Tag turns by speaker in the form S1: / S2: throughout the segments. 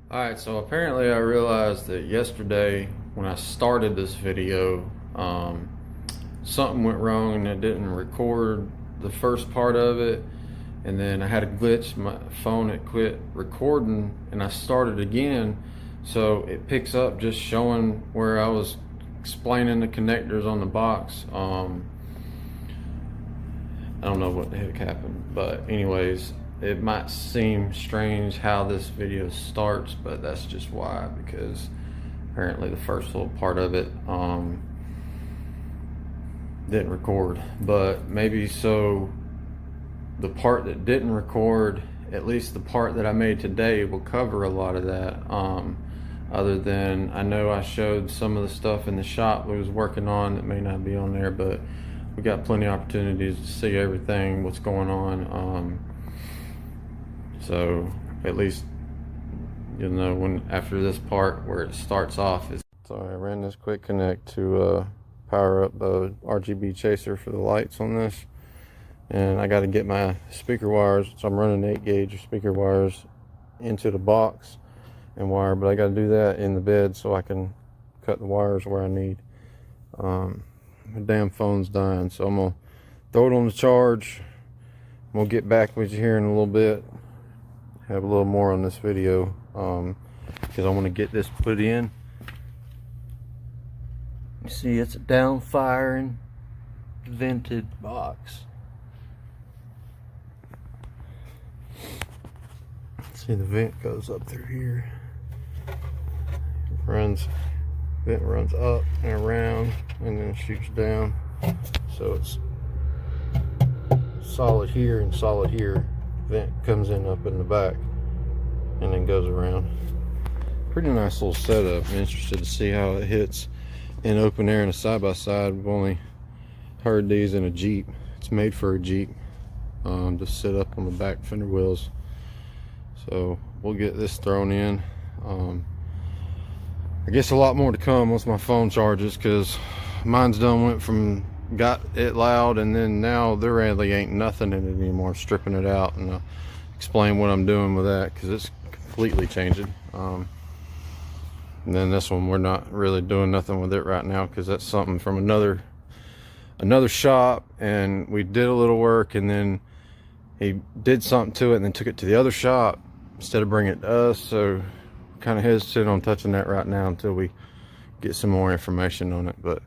S1: Alright, so apparently I realized that yesterday when I started this video, something went wrong and it didn't record the first part of it, and then I had a glitch. My phone had quit recording and I started again, so it picks up just showing where I was explaining the connectors on the box. I don't know what the heck happened, but anyways, it might seem strange how this video starts, but that's just why, because apparently the first little part of it didn't record. But maybe so the part that didn't record, at least the part that I made today, will cover a lot of that. Other than, I know I showed some of the stuff in the shop we was working on that may not be on there, but we got plenty of opportunities to see everything, what's going on. So at least you'll know when, after this part where it starts off. So I ran this quick connect to power up the RGB chaser for the lights on this, and I got to get my speaker wires, so I'm running 8 gauge speaker wires into the box and wire, but I got to do that in the bed so I can cut the wires where I need. My damn phone's dying, so I'm gonna throw it on the charge. I'm gonna get back with you here in a little bit, have a little more on this video, because I want to get this put in. You see, it's a down firing vented box. See, the vent goes up through here, vent runs up and around and then shoots down, so it's solid here and solid here. Vent comes in up in the back and then goes around. Pretty nice little setup. I'm interested to see how it hits in open air and a side-by-side. We've only heard these in a Jeep. It's made for a Jeep, to sit up on the back fender wheels. So we'll get this thrown in. I guess a lot more to come once my phone charges, because mine's done went from got it loud, and then now there really ain't nothing in it anymore. Stripping it out, and I'll explain what I'm doing with that, because it's completely changing. And then this one, we're not really doing nothing with it right now, because that's something from another shop, and we did a little work, and then he did something to it and then took it to the other shop instead of bringing it to us. So kind of hesitant on touching that right now until we get some more information on it. But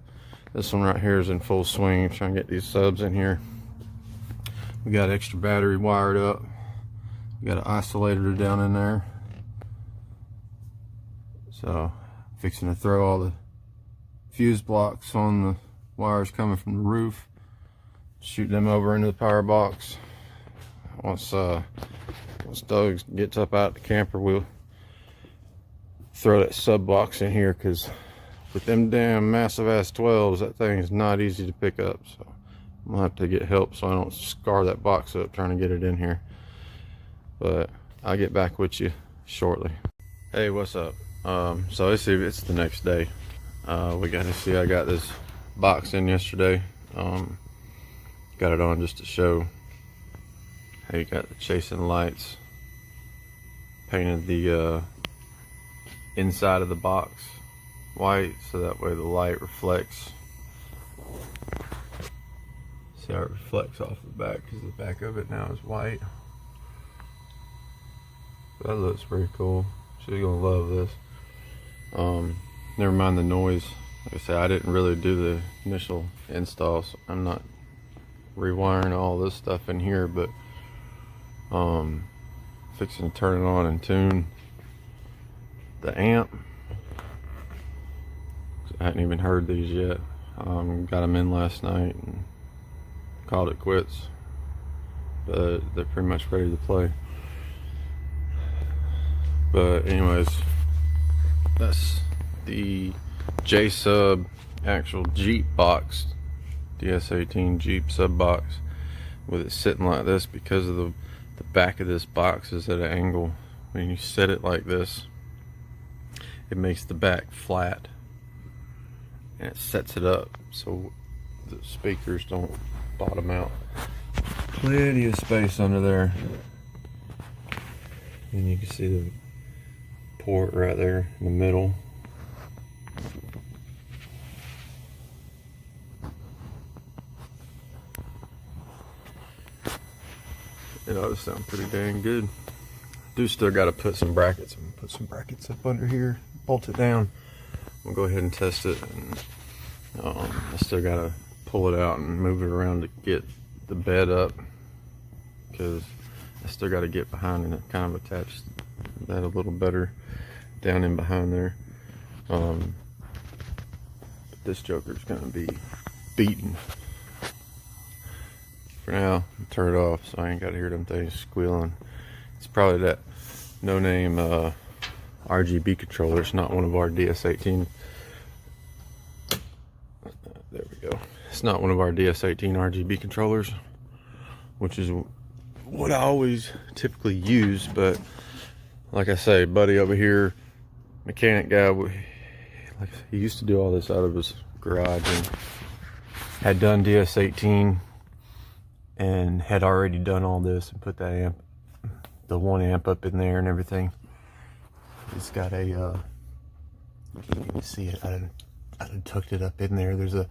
S1: this one right here is in full swing. I'm trying to get these subs in here. We got extra battery wired up. We got an isolator down in there. So fixing to throw all the fuse blocks on the wires coming from the roof, shoot them over into the power box. Once Doug gets up out the camper, we'll throw that sub box in here, because with them damn massive ass 12s, that thing is not easy to pick up. So I'm gonna have to get help so I don't scar that box up trying to get it in here. But I'll get back with you shortly. Hey, what's up? So let's see, it's the next day. We got to see, I got this box in yesterday. Got it on just to show how you got the chasing lights. Painted the inside of the box white, so that way the light reflects. See how it reflects off the back, because the back of it now is white. That looks pretty cool. She's gonna love this. Never mind the noise. Like I said, I didn't really do the initial install, so I'm not rewiring all this stuff in here, but fixing to turn it on and tune the amp. I hadn't even heard these yet. Got them in last night and called it quits, but they're pretty much ready to play. But anyways, that's the J-Sub actual Jeep box, DS18 Jeep sub box, with it sitting like this because of the back of this box is at an angle. When you set it like this, it makes the back flat and it sets it up so the speakers don't bottom out. Plenty of space under there, and you can see port right there in the middle. It ought to sound pretty dang good. Do still got to put some brackets. I'm gonna put some brackets up under here, bolt it down. We'll go ahead and test it. And, I still got to pull it out and move it around to get the bed up, because I still got to get behind and kind of attach that a little better down in behind there. But this joker's gonna be beaten. For now, I'll turn it off so I ain't got to hear them things squealing. It's probably that no-name RGB controller. It's not one of our DS18. There we go. It's not one of our DS18 RGB controllers, which is what I always typically use. But like I say, buddy over here, mechanic guy, like he used to do all this out of his garage and had done DS18 and had already done all this and put that amp, the 1 amp up in there and everything. It's got a you can't even see it. I done tucked it up in there. There's a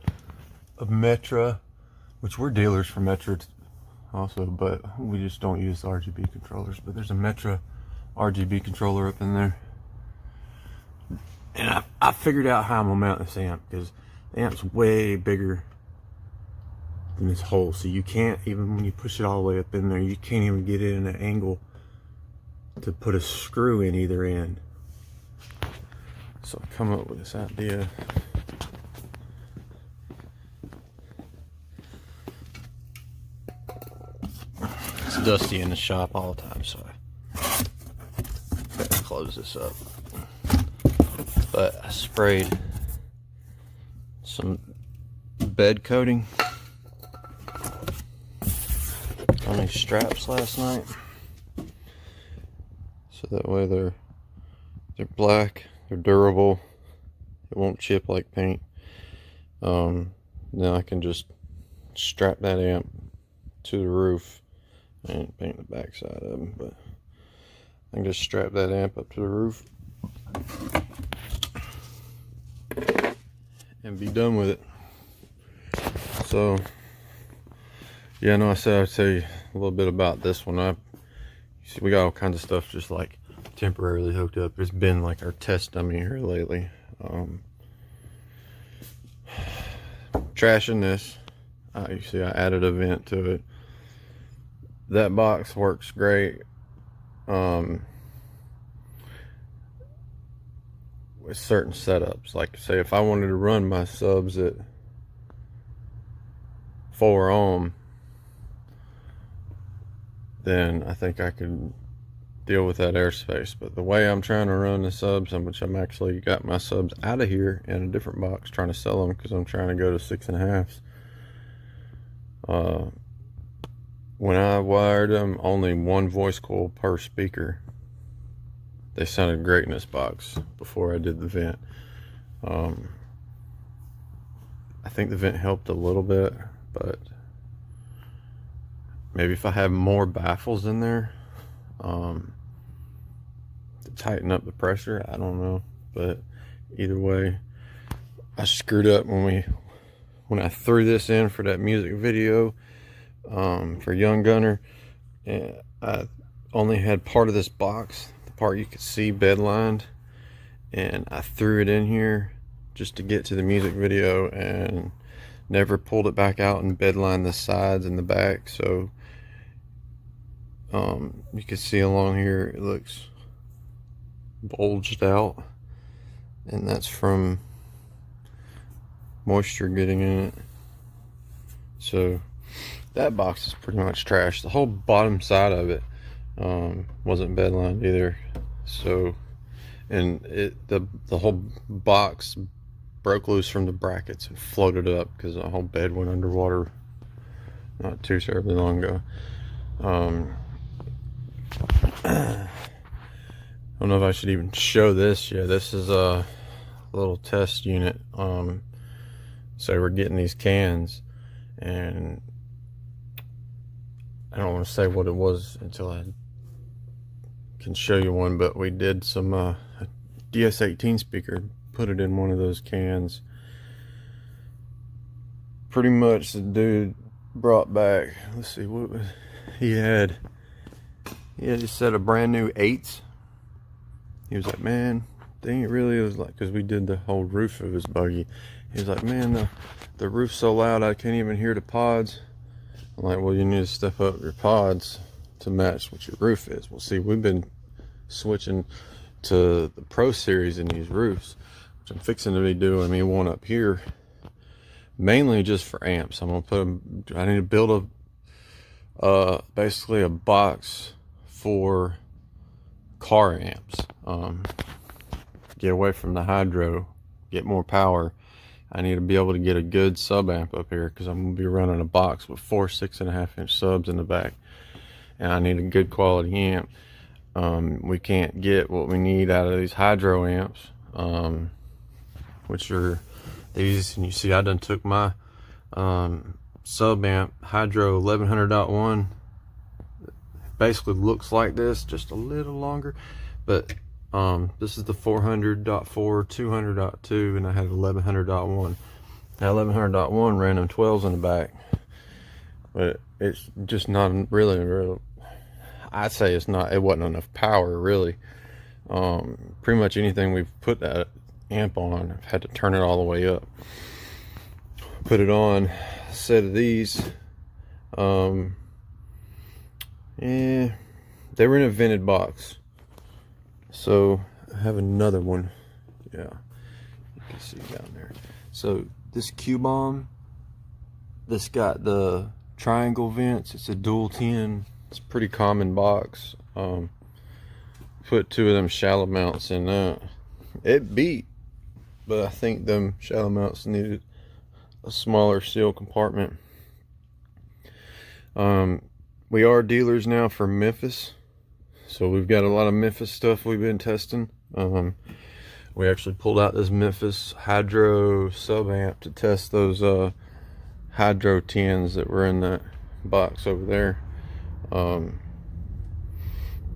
S1: Metra, which we're dealers for Metra also, but we just don't use RGB controllers. But there's a Metra RGB controller up in there, and I figured out how I'm gonna mount this amp, because the amp's way bigger than this hole, so you can't, even when you push it all the way up in there, you can't even get it in an angle to put a screw in either end. So I come up with this idea. It's dusty in the shop all the time, so I gotta close this up. But I sprayed some bed coating on these straps last night, so that way they're black, they're durable, it won't chip like paint. Now I can just strap that amp to the roof. I didn't paint the back side of them, but I can just strap that amp up to the roof and be done with it. So yeah, no, I said I'd tell you a little bit about this one. You see, we got all kinds of stuff just like temporarily hooked up. It's been like our test dummy here lately. Trashing this. You see, I added a vent to it. That box works great. With certain setups, like say if I wanted to run my subs at 4 ohm, then I think I could deal with that airspace. But the way I'm trying to run the subs, which I'm actually got my subs out of here in a different box trying to sell them, because I'm trying to go to 6.5s. When I wired them, only 1 voice coil per speaker. They sounded great in this box before I did the vent. I think the vent helped a little bit, but maybe if I have more baffles in there to tighten up the pressure, I don't know. But either way, I screwed up when I threw this in for that music video for Young Gunner. And I only had part of this box, the part you could see bed lined, and I threw it in here just to get to the music video and never pulled it back out and bed lined the sides and the back. So you can see along here it looks bulged out, and that's from moisture getting in it. So that box is pretty much trash. The whole bottom side of it wasn't bed lined either. So, and the whole box broke loose from the brackets and floated up because the whole bed went underwater not too terribly long ago. I don't know if I should even show this yet. This is a little test unit. So we're getting these cans, and I don't want to say what it was until I can show you one, but we did some DS18 speaker, put it in one of those cans. Pretty much the dude brought back, let's see what was, he had a set of brand new 8s. He was like, man, they ain't really, it was like, because we did the whole roof of his buggy. He was like, man, the roof's so loud I can't even hear the pods. I'm like, well, you need to step up your pods to match what your roof is. Well, see, we've been switching to the Pro Series in these roofs, which I'm fixing to be doing me one up here, mainly just for amps. I'm gonna put them, I need to build basically a box for car amps. Get away from the hydro, get more power. I need to be able to get a good sub amp up here, because I'm gonna be running a box with 4 6.5-inch subs in the back, and I need a good quality amp. We can't get what we need out of these hydro amps, which are these. And you see, I done took my sub amp hydro 1100.1. Basically looks like this, just a little longer, but this is the 400.4 200.2, and I had 1100.1. That 1100.1 ran them 12s in the back, but it's just not really I'd say it wasn't enough power, really. Pretty much anything we've put that amp on, I've had to turn it all the way up. Put it on a set of these. Yeah, they were in a vented box. So I have another one. Yeah, you can see down there. So this Q-bomb, this got the triangle vents. It's a dual 10. It's a pretty common box. Put 2 of them shallow mounts in that. It beat, but I think them shallow mounts needed a smaller seal compartment. We are dealers now for Memphis, so we've got a lot of Memphis stuff we've been testing. We actually pulled out this Memphis hydro sub amp to test those hydro 10s that were in that box over there,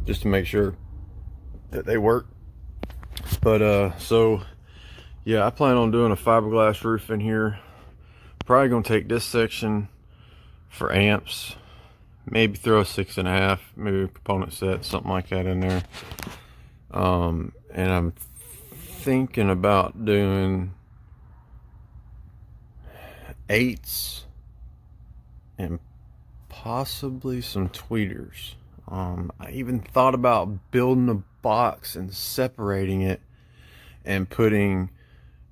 S1: just to make sure that they work. But so yeah, I plan on doing a fiberglass roof in here. Probably gonna take this section for amps, maybe throw a 6.5, maybe a component set, something like that in there. And I'm thinking about doing 8s and possibly some tweeters. I even thought about building a box and separating it and putting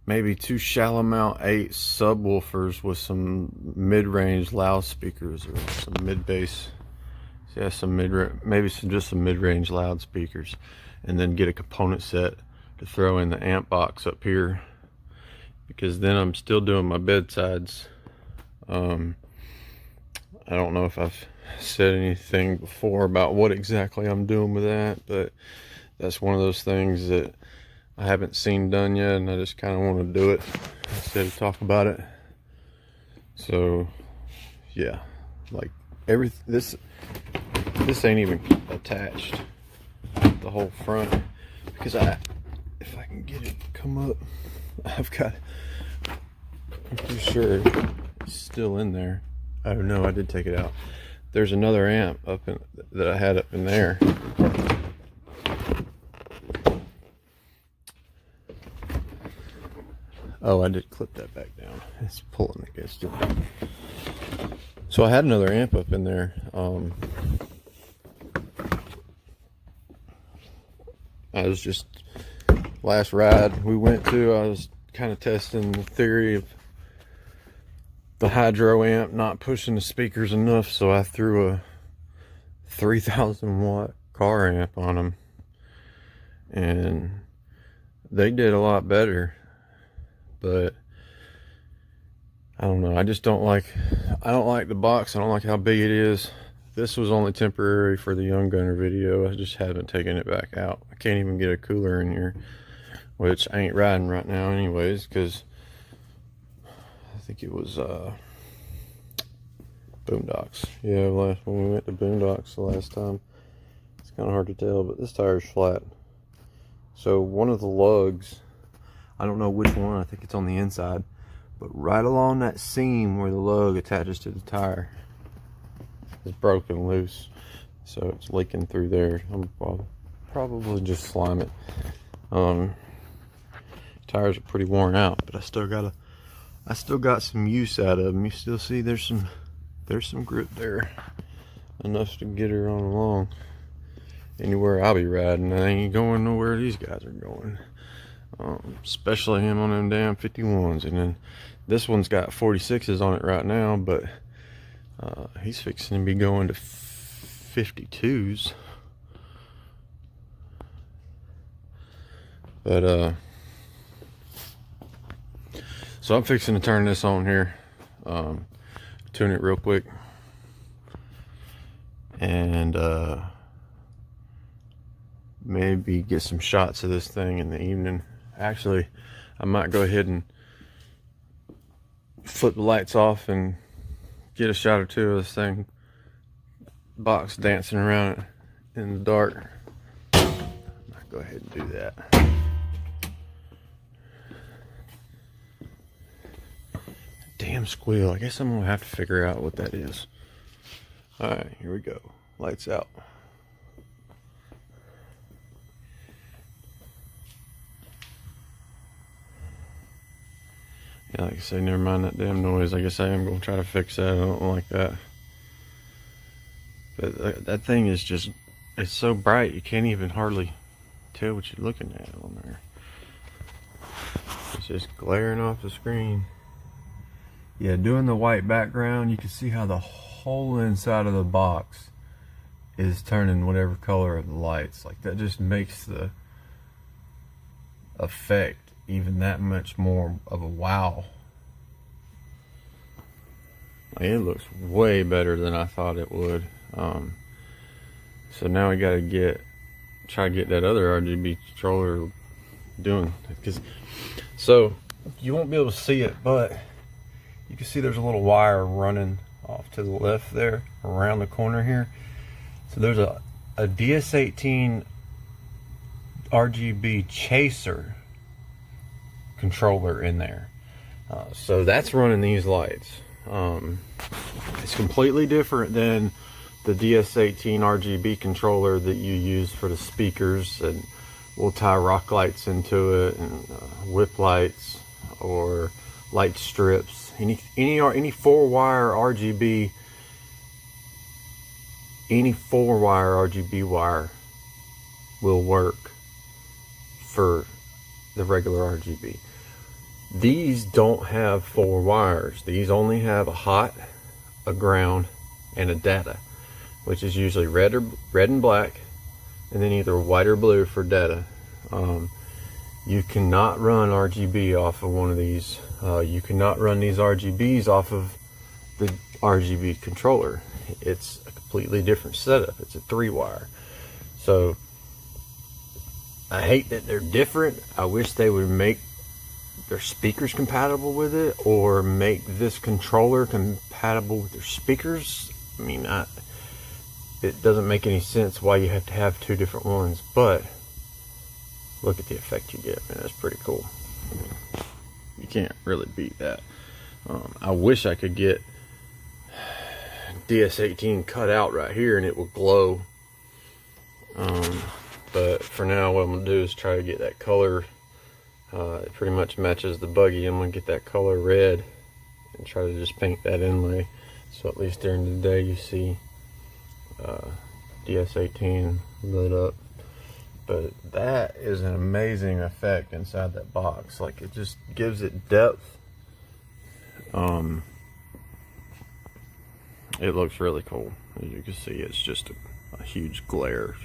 S1: maybe 2 shallow mount 8 subwoofers with some mid-range loudspeakers, or some mid-bass, yeah, just some mid-range loudspeakers, and then get a component set to throw in the amp box up here, because then I'm still doing my bedsides. I don't know if I've said anything before about what exactly I'm doing with that, but that's one of those things that I haven't seen done yet, and I just kind of want to do it instead of talk about it. So yeah, like this ain't even attached, the whole front, because if I can get it to come up, I'm pretty sure it's still in there. Oh no, I did take it out. There's another amp that I had up in there. Oh, I did clip that back down. It's pulling against it. So I had another amp up in there. I was just, last ride we went to, I was kind of testing the theory of the hydro amp not pushing the speakers enough, so I threw a 3,000 watt car amp on them, and they did a lot better. But I don't know, I don't like the box. I don't like how big it is. This was only temporary for the Young Gunner video. I just haven't taken it back out. I can't even get a cooler in here, which I ain't riding right now anyways, because I think it was Boondocks. Yeah, when we went to Boondocks the last time. It's kind of hard to tell, but this tire is flat. So one of the lugs, I don't know which one, I think it's on the inside, but right along that seam where the lug attaches to the tire is broken loose. So it's leaking through there. I'll probably just slime it. Tires are pretty worn out, but I still got some use out of them. You still see there's some grip there, enough to get her on along anywhere I'll be riding. I ain't going nowhere these guys are going, especially him on them damn 51s. And then this one's got 46s on it right now, but he's fixing to be going to 52s. But so I'm fixing to turn this on here, tune it real quick, and maybe get some shots of this thing in the evening. Actually, I might go ahead and flip the lights off and get a shot or two of this thing box dancing around it in the dark. I might go ahead and do that. Damn squeal. I guess I'm gonna have to figure out what that is. Alright, here we go. Lights out. Yeah, like I say, never mind that damn noise. I guess I am gonna try to fix that. I don't like that. But that thing is just, it's so bright you can't even hardly tell what you're looking at on there. It's just glaring off the screen. Yeah, doing the white background, you can see how the whole inside of the box is turning whatever color of the lights. Like, that just makes the effect even that much more of a wow. Like, it looks way better than I thought it would. So now we gotta try to get that other RGB controller doing, so you won't be able to see it, but you can see there's a little wire running off to the left there around the corner here. So there's a DS18 RGB chaser controller in there. So that's running these lights. It's completely different than the DS18 RGB controller that you use for the speakers, and we'll tie rock lights into it and whip lights or light strips. Any 4-wire RGB, any 4-wire RGB wire will work for the regular RGB. These don't have 4 wires. These only have a hot, a ground, and a data, which is usually red and black, and then either white or blue for data. You cannot run RGB off of one of these. You cannot run these RGBs off of the RGB controller. It's a completely different setup. It's a 3-wire. So I hate that they're different. I wish they would make their speakers compatible with it, or make this controller compatible with their speakers. I mean, it doesn't make any sense why you have to have 2 different ones, but look at the effect you get, man. That's pretty cool. You can't really beat that. I wish I could get DS18 cut out right here and it will glow. But for now, what I'm gonna do is try to get that color. It pretty much matches the buggy. I'm gonna get that color red and try to just paint that inlay, so at least during the day you see DS18 lit up. But that is an amazing effect inside that box. Like, it just gives it depth. It looks really cool. As you can see, it's just a huge glare.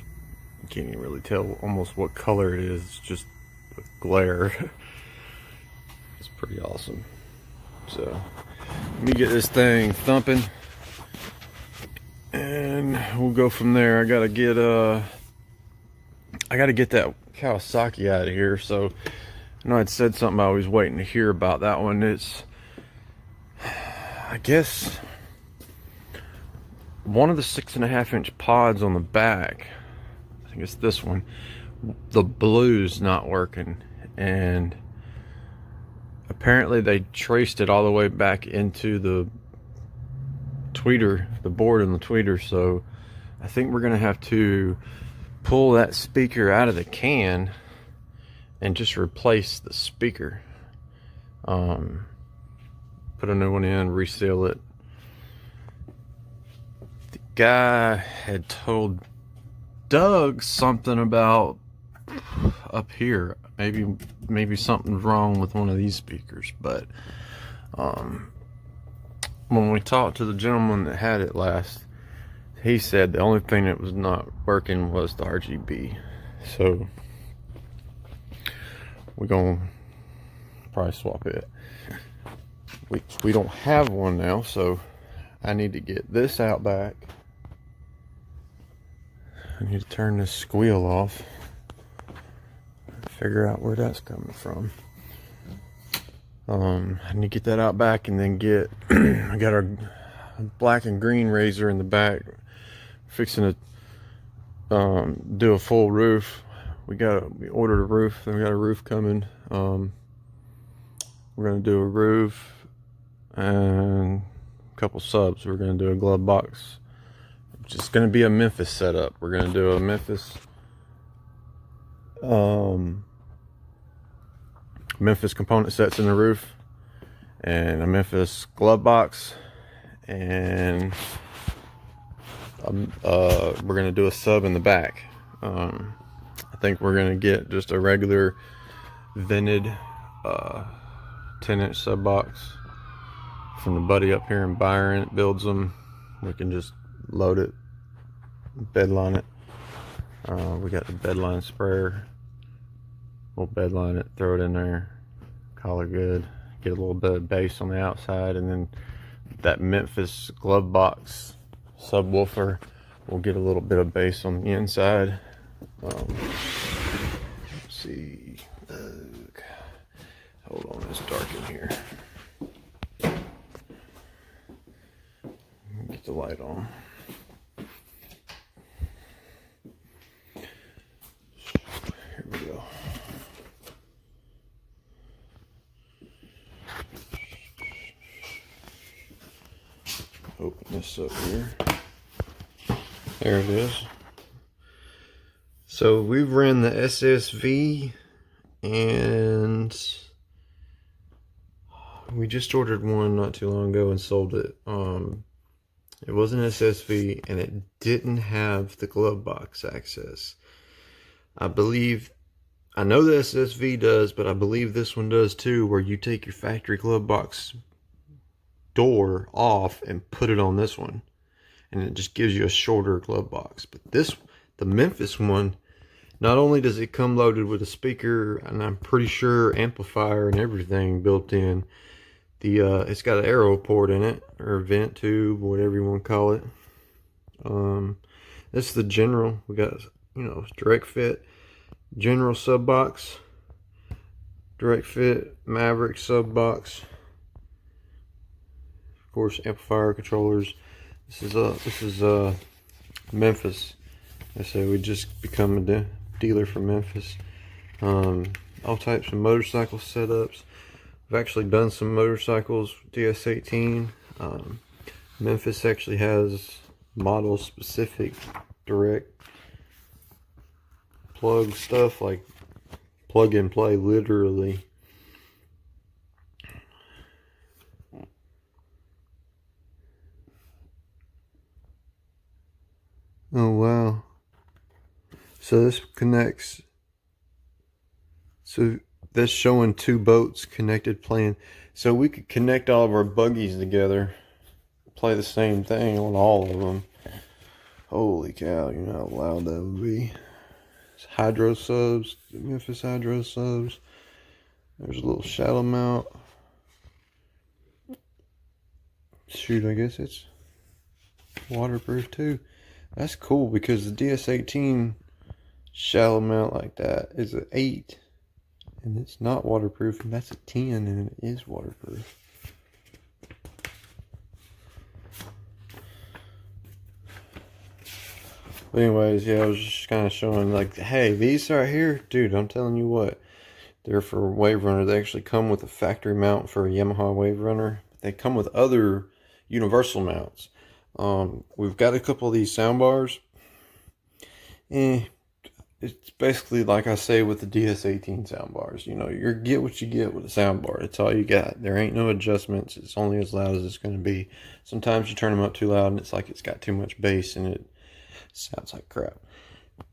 S1: You can't even really tell almost what color it is. It's just a glare. It's pretty awesome. So let me get this thing thumping, and we'll go from there. I gotta get that Kawasaki out of here. So I know I'd said something I was waiting to hear about that one. It's, I guess, one of the 6.5-inch pods on the back think it's this one, the blue's not working, and apparently they traced it all the way back into the tweeter, the board in the tweeter. So I think we're gonna have to pull that speaker out of the can and just replace the speaker. Put a new one in, reseal it. The guy had told Doug something about up here, maybe something's wrong with one of these speakers, but when we talked to the gentleman that had it last, he said the only thing that was not working was the RGB. So we're gonna probably swap it. We don't have one now, so I need to get this out back. I need to turn this squeal off, figure out where that's coming from. I need to get that out back, and then get I got our black and green razor in the back, fixing to do a full roof. We ordered a roof, then we got a roof coming. We're gonna do a roof and a couple subs. We're gonna do a glove box. It's just gonna be a Memphis setup. We're gonna do a Memphis Memphis component sets in the roof, and a Memphis glove box, and we're gonna do a sub in the back. I think we're gonna get just a regular vented 10-inch sub box from the buddy up here in Byron. It builds them. We can just load it, bedline it. We got the bedline sprayer. We'll bedline it, throw it in there, call it good. Get a little bit of bass on the outside, and then that Memphis glove box subwoofer will get a little bit of bass on the inside. Let's see. Hold on, it's dark in here. Get the light on. Here we go. Open this up here. There it is. So we've ran the SSV, and we just ordered one not too long ago and sold it. It was an SSV, and it didn't have the glove box access. I know the SSV does, but I believe this one does too, where you take your factory glove box door off and put it on this one, and it just gives you a shorter glove box. But the Memphis one, not only does it come loaded with a speaker, and I'm pretty sure amplifier and everything built in, it's got an arrow port in it, or a vent tube, whatever you want to call it. This is the general. We got, direct fit general sub box, direct fit Maverick sub box. Of course, amplifier, controllers. This is Memphis. I say we just become a dealer for Memphis. All types of motorcycle setups. I've actually done some motorcycles, DS18. Memphis actually has model specific direct plug stuff, like plug and play, literally. Oh wow. So this connects, so that's showing two boats connected playing. So we could connect all of our buggies together, play the same thing on all of them. Holy cow, you know how loud that would be. It's hydro subs, Memphis hydro subs. There's a little shadow mount. Shoot, I guess it's waterproof too. That's cool, because the DS18 shallow mount like that is an 8, and it's not waterproof, and that's a 10, and it is waterproof.
S2: But anyways, yeah, I was just kind of showing like, hey, these right here, dude, I'm telling you what, they're for Wave Runner. They actually come with a factory mount for a Yamaha Wave Runner. They come with other universal mounts. We've got a couple of these sound bars. It's basically like I say with the DS18 sound bars. You know, you get what you get with a sound bar. That's all you got. There ain't no adjustments. It's only as loud as it's going to be. Sometimes you turn them up too loud and it's like it's got too much bass and it sounds like crap.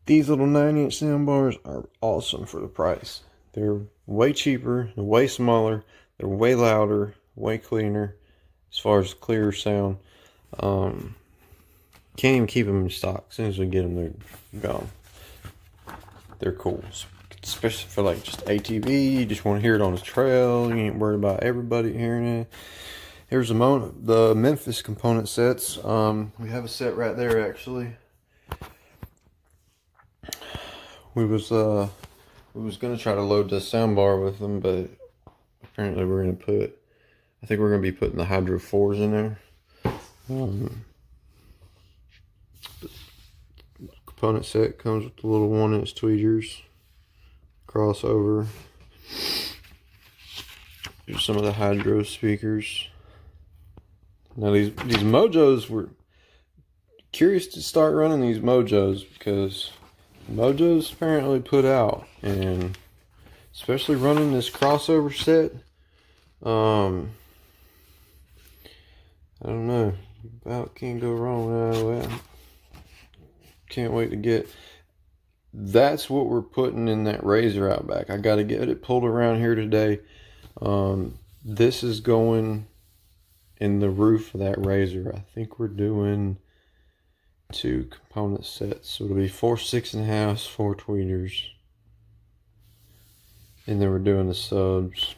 S2: These little 9-inch sound bars are awesome for the price. They're way cheaper, they're way smaller, they're way louder, way cleaner as far as clear sound. Can't even keep them in stock. As soon as we get them, they're gone. They're cool, especially for like just ATV. You just want to hear it on the trail. You ain't worried about everybody hearing it. Here's the Memphis component sets. We have a set right there actually. We was gonna try to load the sound bar with them, but apparently I think we're gonna be putting the Hydro 4s in there. The component set comes with the little 1-inch tweeters, crossover. Here's some of the Hydro speakers. Now these Mojos, were curious to start running these Mojos because Mojos apparently put out, and especially running this crossover set, I don't know, about can't go wrong. Can't wait to get, that's what we're putting in that Razor out back. I got to get it pulled around here today. This is going in the roof of that Razor. I think we're doing 2 component sets, so it'll be 4 6.5s, 4 tweeters, and then we're doing the subs.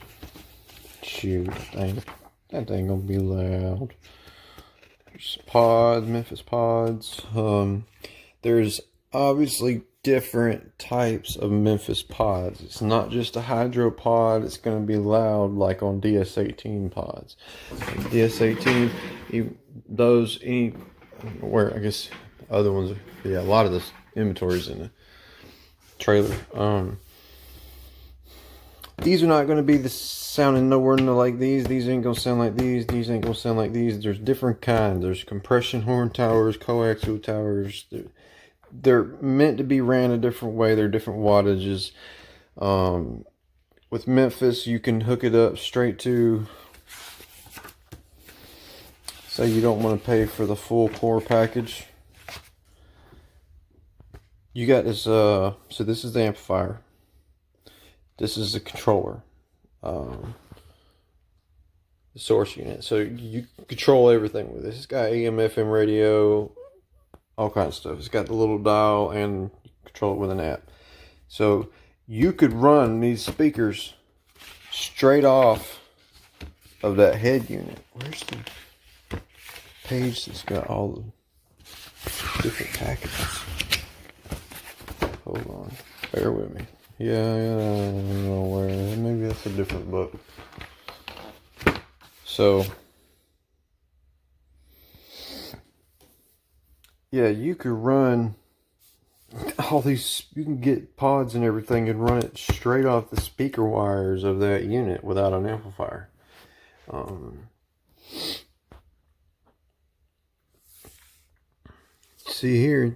S2: Shoot, that thing gonna be loud. There's pods, Memphis pods. There's obviously different types of Memphis pods. It's not just a Hydro pod. It's gonna be loud like on DS18 pods. DS18, where I guess other ones, yeah, a lot of this inventory's in the trailer. These are not going to be sounding nowhere near like these. These ain't going to sound like these. These ain't going to sound like these. There's different kinds. There's compression horn towers, coaxial towers. They're meant to be ran a different way. They're different wattages. With Memphis, you can hook it up straight to, say you don't want to pay for the full core package. You got this, so this is the amplifier. This is the controller, the source unit. So you control everything with this. It's got AM, FM radio, all kinds of stuff. It's got the little dial and you control it with an app. So you could run these speakers straight off of that head unit. Where's the page that's got all the different packages? Hold on, bear with me. Yeah, I don't know where. Maybe that's a different book. So, yeah, you could run all these. You can get pods and everything and run it straight off the speaker wires of that unit without an amplifier. See here,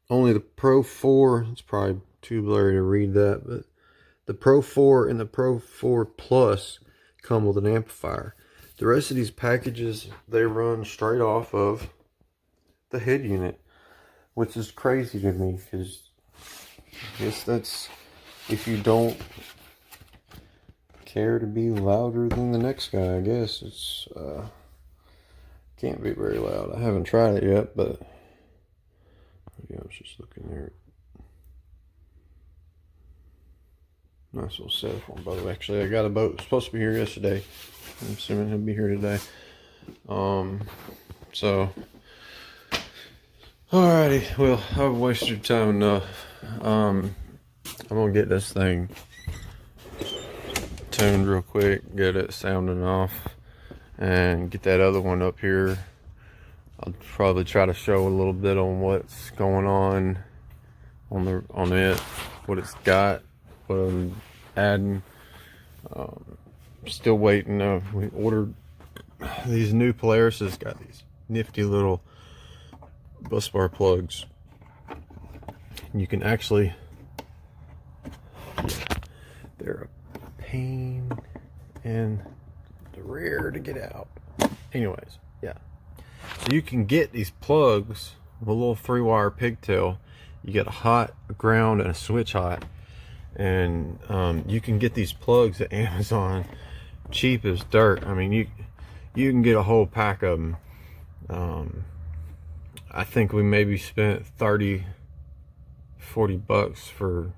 S2: only the Pro 4. It's probably too blurry to read that, but the Pro 4 and the Pro 4 Plus come with an amplifier. The rest of these packages, they run straight off of the head unit, which is crazy to me because I guess that's if you don't care to be louder than the next guy. I guess it's can't be very loud. I haven't tried it yet, but yeah, I was just looking there. Nice little setup on boat. Actually, I got a boat. It's supposed to be here yesterday. I'm assuming he'll be here today. So, alrighty. Well, I've wasted your time enough. I'm gonna get this thing tuned real quick, get it sounding off, and get that other one up here. I'll probably try to show a little bit on what's going on it, what it's got, what I'm adding. Still waiting. We ordered these new Polaris. It's got these nifty little bus bar plugs. You can actually, they're a pain in the rear to get out. Anyways, yeah. So you can get these plugs with a little 3-wire pigtail. You get a hot, a ground, and a switch hot. And you can get these plugs at Amazon cheap as dirt. I mean, you can get a whole pack of them. I think we maybe spent 30-40 bucks for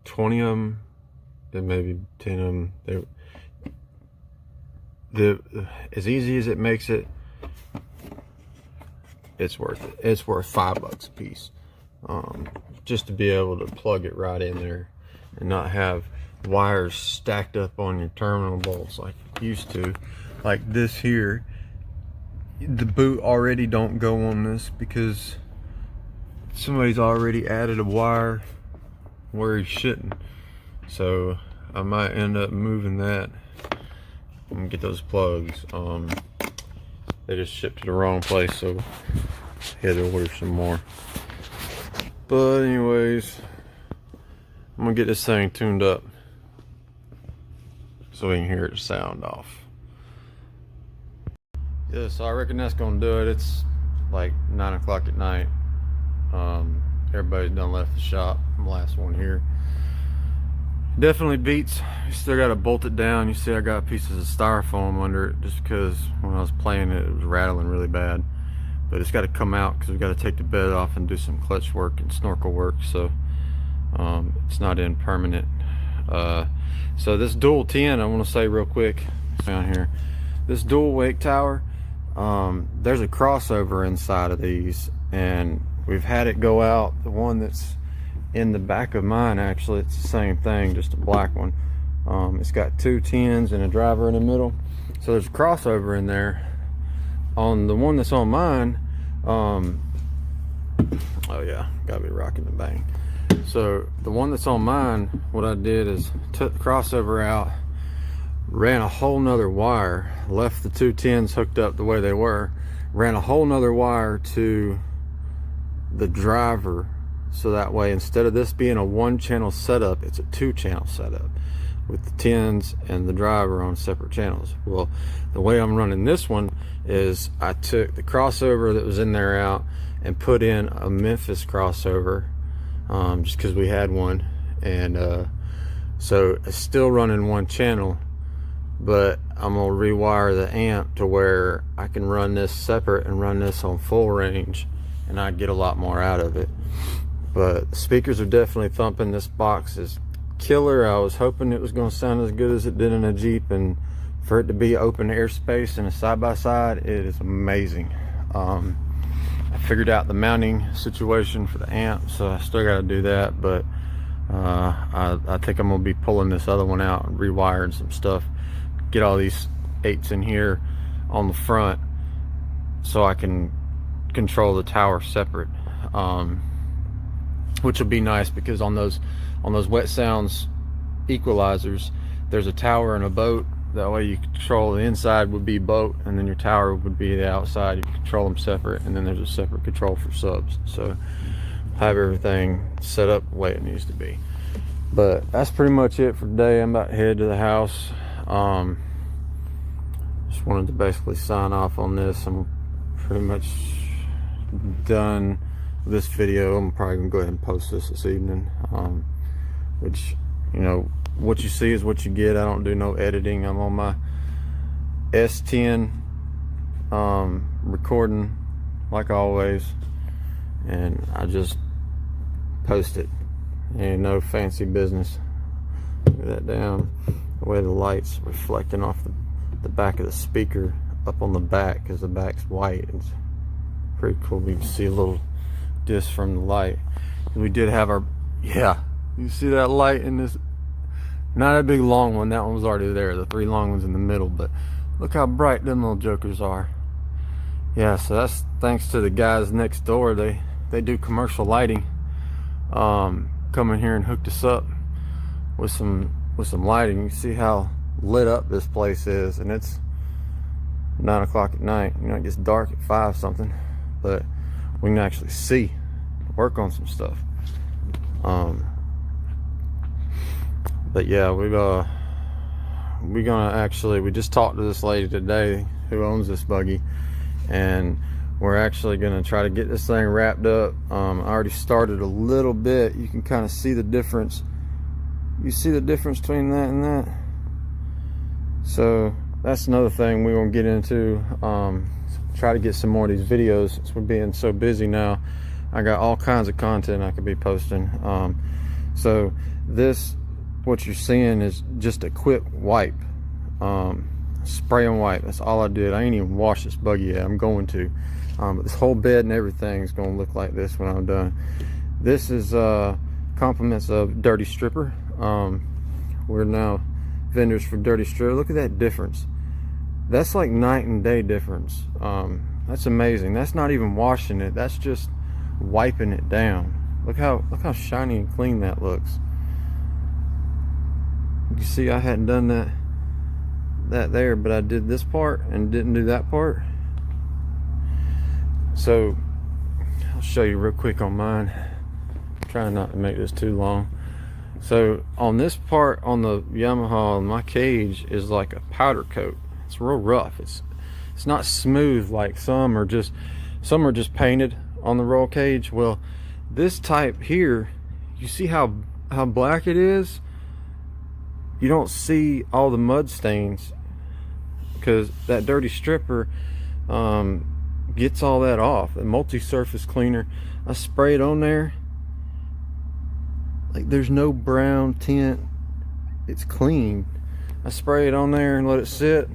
S2: 20 of them, and maybe 10 of them. As easy as it makes it, it's worth it. It's worth $5 a piece, just to be able to plug it right in there and not have wires stacked up on your terminal bolts like it used to. Like this here, the boot already don't go on this because somebody's already added a wire where he shouldn't. So I might end up moving that and get those plugs. They just shipped to the wrong place, so I had to order some more. But anyways, I'm gonna get this thing tuned up so we can hear it sound off. Yeah, so I reckon that's gonna do it. It's like 9 o'clock at night. Everybody's done left the shop. I'm the last one here. Definitely beats. You still gotta bolt it down. You see I got pieces of styrofoam under it just because when I was playing it, it was rattling really bad. But it's got to come out because we've got to take the bed off and do some clutch work and snorkel work, so it's not in permanent. So this dual 10, I want to say real quick down here, this dual wake tower, there's a crossover inside of these, and we've had it go out. The one that's in the back of mine, actually, it's the same thing, just a black one. It's got 2 10s and a driver in the middle, so there's a crossover in there. On the one that's on mine, oh yeah, gotta be rocking the bang. So the one that's on mine, what I did is took the crossover out, ran a whole nother wire, left the 2 10s hooked up the way they were, ran a whole nother wire to the driver, so that way instead of this being a 1-channel setup, it's a 2-channel setup with the 10s and the driver on separate channels. Well, the way I'm running this one is I took the crossover that was in there out and put in a Memphis crossover, just because we had one, and so it's still running 1 channel, but I'm gonna rewire the amp to where I can run this separate and run this on full range, and I get a lot more out of it. But the speakers are definitely thumping. This box is killer. I was hoping it was going to sound as good as it did in a Jeep, and for it to be open airspace and a side-by-side, it is amazing. I figured out the mounting situation for the amp, so I still got to do that, but I think I'm going to be pulling this other one out and rewiring some stuff, get all these 8s in here on the front so I can control the tower separate, which will be nice because on those wet sounds equalizers, there's a tower and a boat. That way you control the inside would be boat, and then your tower would be the outside. You control them separate, and then there's a separate control for subs. So have everything set up the way it needs to be. But that's pretty much it for today. I'm about to head to the house. Just wanted to basically sign off on this. I'm pretty much done with this video. I'm probably gonna go ahead and post this evening, which, you know, what you see is what you get. I don't do no editing. I'm on my S10 recording like always, and I just post it. Ain't no fancy business. Look at that down, the way the light's reflecting off the back of the speaker up on the back, because the back's white. It's pretty cool. You can see a little disc from the light. We did have our, yeah, you see that light in this, not a big long one, that one was already there, the 3 long ones in the middle, but look how bright them little jokers are.
S1: yeah, so that's thanks to the guys next door. They do commercial lighting. Come in here and hooked us up with some lighting. You see how lit up this place is, and it's 9 o'clock at night. You know, it gets dark at 5 something, but we can actually see, work on some stuff. But yeah, we just talked to this lady today who owns this buggy, and we're actually gonna try to get this thing wrapped up. I already started a little bit. You can kind of see the difference. You see the difference between that and that? So that's another thing we're gonna get into. Try to get some more of these videos since we're being so busy now. I got all kinds of content I could be posting. So this, what you're seeing is just a quick wipe. Spray and wipe, that's all I did. I ain't even washed this buggy yet. I'm going to. But this whole bed and everything is gonna look like this when I'm done. This is compliments of Dirty Stripper. We're now vendors for Dirty Stripper. Look at that difference. That's like night and day difference. That's amazing. That's not even washing it, that's just wiping it down. Look how shiny and clean that looks. You see, I hadn't done that there, but I did this part and didn't do that part. So I'll show you real quick on mine. I'm trying not to make this too long. So on this part on the Yamaha, my cage is like a powder coat. It's real rough. It's not smooth like some are just painted on the roll cage. Well, this type here, you see how black it is? You don't see all the mud stains because that Dirty Stripper gets all that off. The multi-surface cleaner, I spray it on there, like there's no brown tint. It's clean. I spray it on there and let it sit,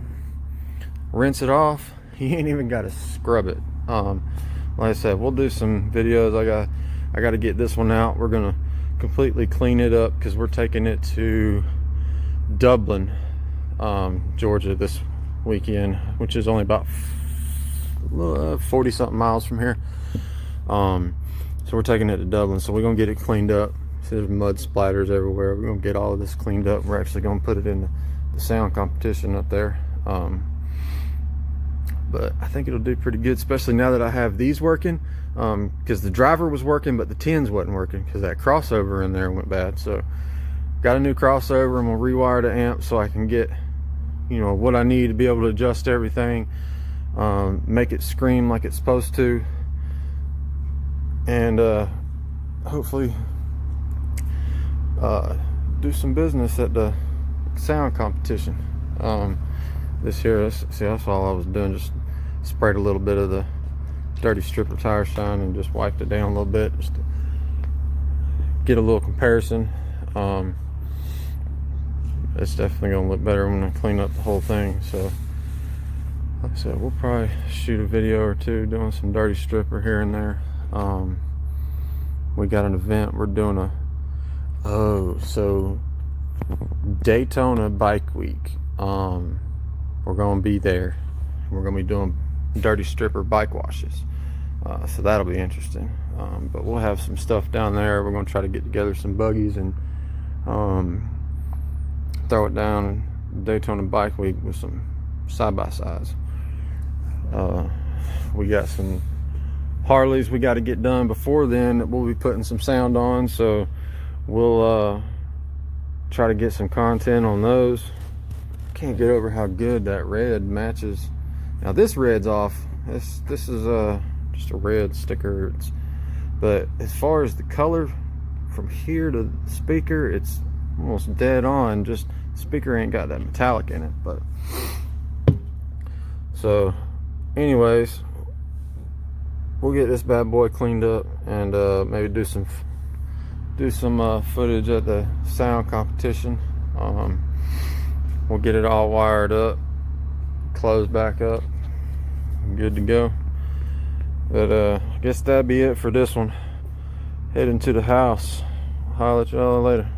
S1: rinse it off. You ain't even got to scrub it. Like I said, we'll do some videos. I got to get this one out. We're gonna completely clean it up because we're taking it to Dublin, Georgia this weekend, which is only about 40 something miles from here. So we're taking it to Dublin, so we're gonna get it cleaned up. See, there's mud splatters everywhere. We're gonna get all of this cleaned up. We're actually gonna put it in the sound competition up there. But I think it'll do pretty good, especially now that I have these working, because the driver was working but the tins wasn't working because that crossover in there went bad. So got a new crossover. I'm gonna rewire the amp so I can get, you know, what I need to be able to adjust everything, make it scream like it's supposed to, and hopefully do some business at the sound competition. This here, see, that's all I was doing, just sprayed a little bit of the Dirty Stripper tire shine and just wiped it down a little bit just to get a little comparison. It's definitely gonna look better when I clean up the whole thing. So like I said, we'll probably shoot a video or two doing some Dirty Stripper here and there. We got an event we're doing so Daytona Bike Week. We're gonna be there. We're gonna be doing Dirty Stripper bike washes, so that'll be interesting. But we'll have some stuff down there. We're gonna try to get together some buggies and throw it down Daytona Bike Week with some side-by-sides. We got some Harleys we got to get done before then that we'll be putting some sound on, so we'll try to get some content on those. Can't get over how good that red matches. Now this red's off. This is just a red sticker. But as far as the color from here to the speaker, it's almost dead on. Just the speaker ain't got that metallic in it. But so anyways, we'll get this bad boy cleaned up and maybe do some footage at the sound competition. We'll get it all wired up, closed back up, good to go. But I guess that'd be it for this one. Heading to the house. I'll holler at y'all later.